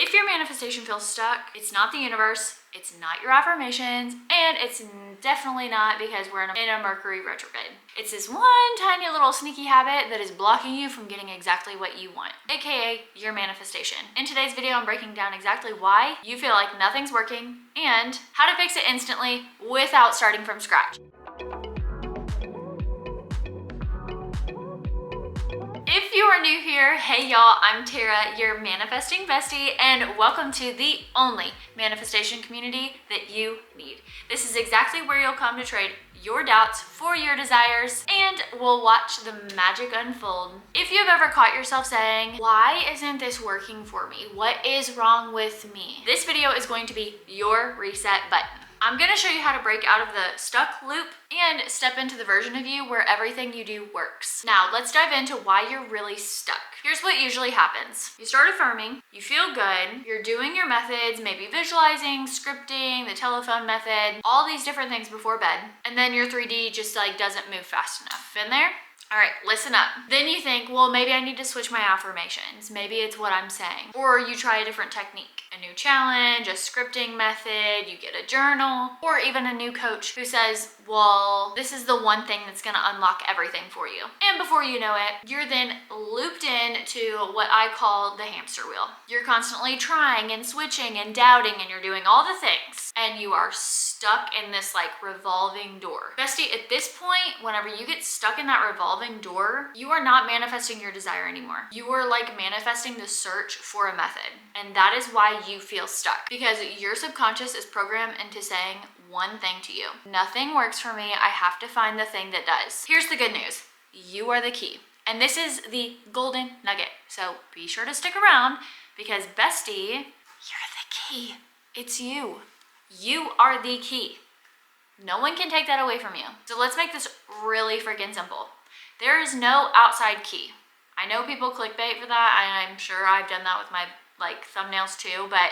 If your manifestation feels stuck, it's not the universe, it's not your affirmations, and it's definitely not because we're in a Mercury retrograde. It's this one tiny little sneaky habit that is blocking you from getting exactly what you want, aka your manifestation. In today's video, I'm breaking down exactly why you feel like nothing's working and how to fix it instantly without starting from scratch. If you are new here, hey y'all, I'm Tara, your manifesting bestie, and welcome to the only manifestation community that you need. This is exactly where you'll come to trade your doubts for your desires, and we'll watch the magic unfold. If you've ever caught yourself saying, why isn't this working for me? What is wrong with me? This video is going to be your reset button. I'm gonna show you how to break out of the stuck loop and step into the version of you where everything you do works. Now, let's dive into why you're really stuck. Here's what usually happens. You start affirming, you feel good, you're doing your methods, maybe visualizing, scripting, the telephone method, all these different things before bed, and then your 3D just doesn't move fast enough. Been there? All right, listen up. Then you think, well, maybe I need to switch my affirmations. Maybe it's what I'm saying. Or you try a different technique, a new challenge, a scripting method, you get a journal, or even a new coach who says, well, this is the one thing that's gonna unlock everything for you. And before you know it, you're then looped into what I call the hamster wheel. You're constantly trying and switching and doubting, and you're doing all the things, and you are stuck in this revolving door. Bestie, at this point, whenever you get stuck in that revolving door, you are not manifesting your desire anymore. You are manifesting the search for a method. And that is why you feel stuck, because your subconscious is programmed into saying one thing to you. Nothing works for me. I have to find the thing that does. Here's the good news. You are the key. And this is the golden nugget. So be sure to stick around because bestie, you're the key. It's you. You are the key. No one can take that away from you. So let's make this really freaking simple. There is no outside key. I know people clickbait for that, and I'm sure I've done that with my thumbnails too, but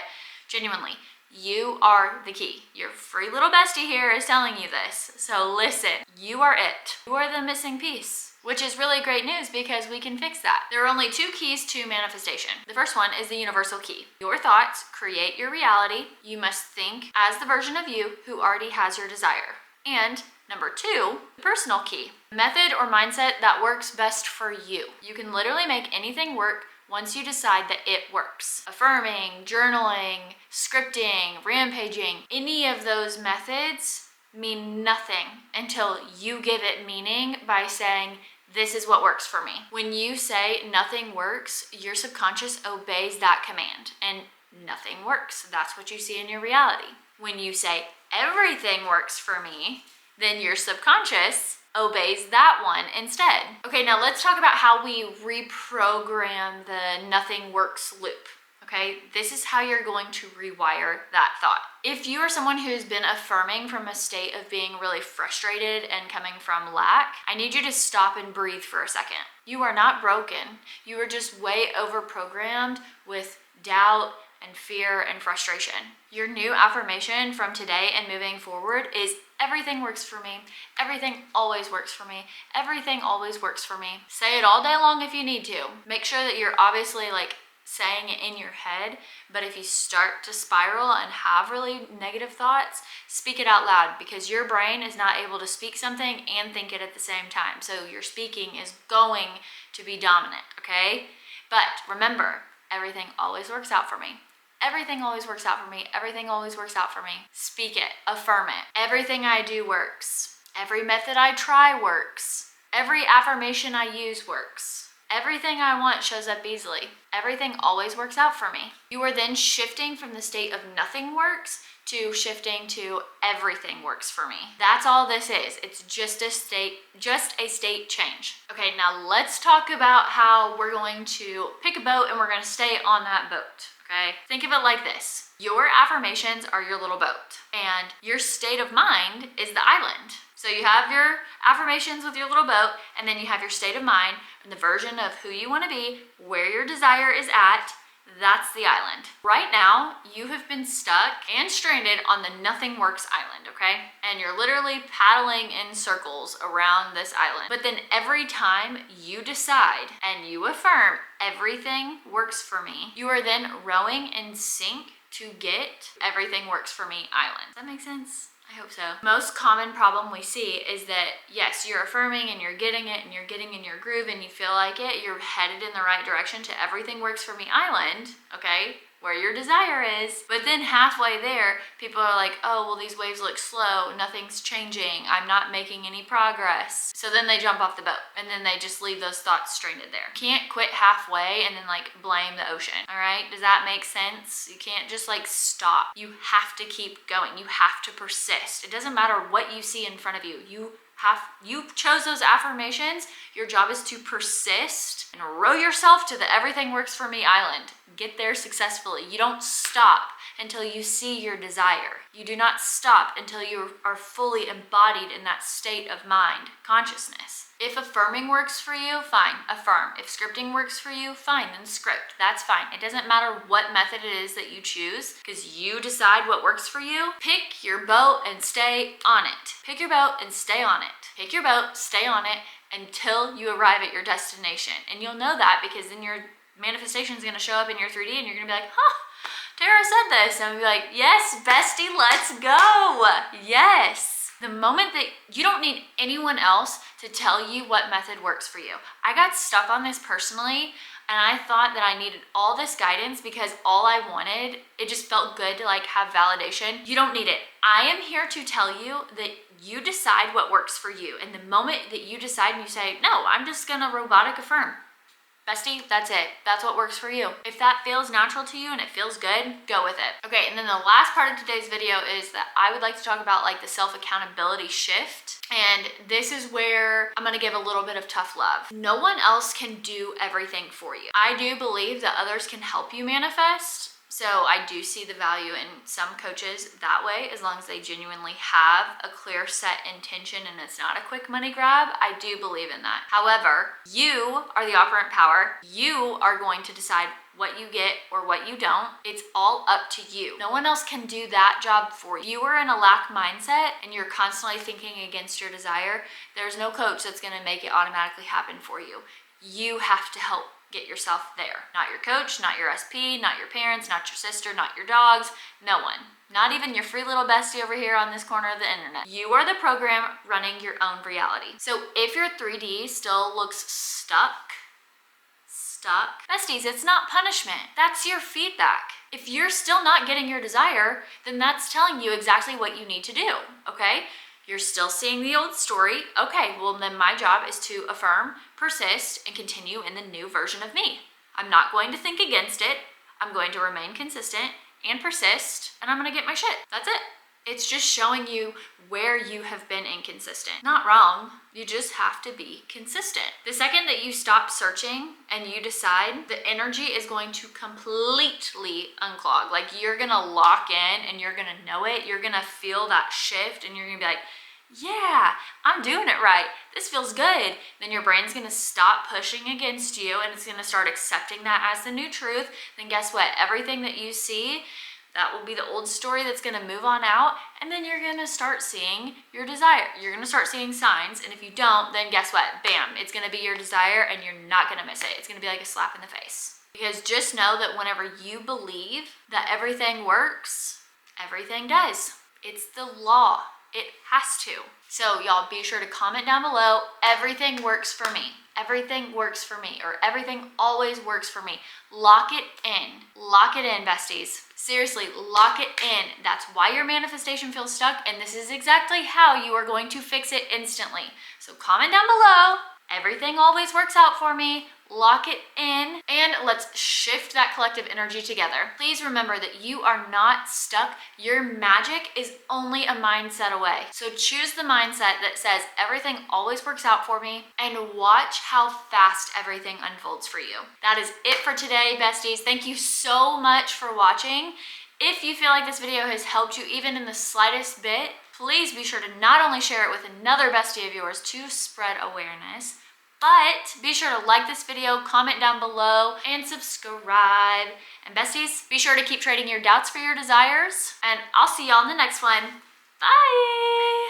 genuinely, you are the key. Your free little bestie here is telling you this. So listen, you are it. You are the missing piece, which is really great news because we can fix that. There are only two keys to manifestation. The first one is the universal key. Your thoughts create your reality. You must think as the version of you who already has your desire. And number two, the personal key. Method or mindset that works best for you. You can literally make anything work once you decide that it works. Affirming, journaling, scripting, rampaging, any of those methods mean nothing until you give it meaning by saying, this is what works for me. When you say nothing works, your subconscious obeys that command and nothing works. That's what you see in your reality. When you say everything works for me, then your subconscious obeys that one instead. Okay, now let's talk about how we reprogram the nothing works loop. Okay, this is how you're going to rewire that thought. If you are someone who's been affirming from a state of being really frustrated and coming from lack, I need you to stop and breathe for a second. You are not broken. You are just way over-programmed with doubt and fear and frustration. Your new affirmation from today and moving forward is everything works for me. Everything always works for me. Everything always works for me. Say it all day long if you need to. Make sure that you're obviously saying it in your head, but if you start to spiral and have really negative thoughts, speak it out loud because your brain is not able to speak something and think it at the same time. So your speaking is going to be dominant, okay? But remember, everything always works out for me. Everything always works out for me. Everything always works out for me. Speak it. Affirm it. Everything I do works. Every method I try works. Every affirmation I use works. Everything I want shows up easily. Everything always works out for me. You are then shifting from the state of nothing works to shifting to everything works for me. That's all this is. It's just a state change. Okay, now let's talk about how we're going to pick a boat and we're going to stay on that boat. Okay, think of it like this. Your affirmations are your little boat, and your state of mind is the island. So you have your affirmations with your little boat, and then you have your state of mind and the version of who you want to be, where your desire is at. That's the island. Right now, you have been stuck and stranded on the nothing works island, okay? And you're literally paddling in circles around this island. But then every time you decide and you affirm everything works for me, you are then rowing in sync to get everything works for me island. Does that make sense? I hope so. Most common problem we see is that, yes, you're affirming and you're getting it and you're getting in your groove and you feel like it, you're headed in the right direction to everything works for me island, okay? Where your desire is. But then halfway there, people are like, oh, well, these waves look slow. Nothing's changing. I'm not making any progress. So then they jump off the boat and then they just leave those thoughts stranded there. You can't quit halfway and then like blame the ocean. All right. Does that make sense? You can't just like stop. You have to keep going. You have to persist. It doesn't matter what you see in front of you. You chose those affirmations. Your job is to persist and row yourself to the everything works for me island. Get there successfully. You don't stop until you see your desire. You do not stop until you are fully embodied in that state of mind, consciousness. If affirming works for you, fine, affirm. If scripting works for you, fine, then script. That's fine. It doesn't matter what method it is that you choose because you decide what works for you. Pick your boat and stay on it. Pick your boat and stay on it. Pick your boat, stay on it until you arrive at your destination. And you'll know that because then your manifestation is going to show up in your 3D and you're going to be like, huh, Tarah said this. And I'll be like, yes, bestie, let's go. Yes. The moment that you don't need anyone else to tell you what method works for you. I got stuck on this personally and I thought that I needed all this guidance because all I wanted, it just felt good to like have validation. You don't need it. I am here to tell you that you decide what works for you. And the moment that you decide and you say, no, I'm just gonna robotic affirm. Bestie, that's it. That's what works for you. If that feels natural to you and it feels good, go with it. Okay, and then the last part of today's video is that I would like to talk about like the self-accountability shift. And this is where I'm gonna give a little bit of tough love. No one else can do everything for you. I do believe that others can help you manifest. So I do see the value in some coaches that way, as long as they genuinely have a clear set intention and it's not a quick money grab. I do believe in that. However, you are the operant power. You are going to decide what you get or what you don't. It's all up to you. No one else can do that job for you. If you are in a lack mindset and you're constantly thinking against your desire, there's no coach that's gonna make it automatically happen for you. You have to help get yourself there. Not your coach, not your SP, not your parents, not your sister, not your dogs, no one. Not even your free little bestie over here on this corner of the internet. You are the program running your own reality. So if your 3D still looks stuck, besties, it's not punishment. That's your feedback. If you're still not getting your desire, then that's telling you exactly what you need to do, okay? You're still seeing the old story. Okay, well then my job is to affirm, persist, and continue in the new version of me. I'm not going to think against it. I'm going to remain consistent and persist, and I'm gonna get my shit. That's it. It's just showing you where you have been inconsistent. Not wrong, you just have to be consistent. The second that you stop searching and you decide, the energy is going to completely unclog. Like you're gonna lock in and you're gonna know it. You're gonna feel that shift and you're gonna be like, yeah, I'm doing it right. This feels good. Then your brain's gonna stop pushing against you and it's gonna start accepting that as the new truth. Then guess what? Everything that you see, that will be the old story that's gonna move on out, and then you're gonna start seeing your desire. You're gonna start seeing signs, and if you don't, then guess what? Bam, it's gonna be your desire and you're not gonna miss it. It's gonna be like a slap in the face. Because just know that whenever you believe that everything works, everything does. It's the law. It has to. So y'all be sure to comment down below, everything works for me. Everything works for me, or everything always works for me. Lock it in. Lock it in, besties. Seriously, lock it in. That's why your manifestation feels stuck, and this is exactly how you are going to fix it instantly. So comment down below, everything always works out for me. Lock it in, and let's shift that collective energy together. Please remember that you are not stuck. Your magic is only a mindset away. So choose the mindset that says everything always works out for me, and watch how fast everything unfolds for you. That is it for today, besties. Thank you so much for watching. If you feel like this video has helped you even in the slightest bit, please be sure to not only share it with another bestie of yours to spread awareness, But be sure to like this video, comment down below, and subscribe. And besties, be sure to keep trading your doubts for your desires. And I'll see y'all in the next one. Bye!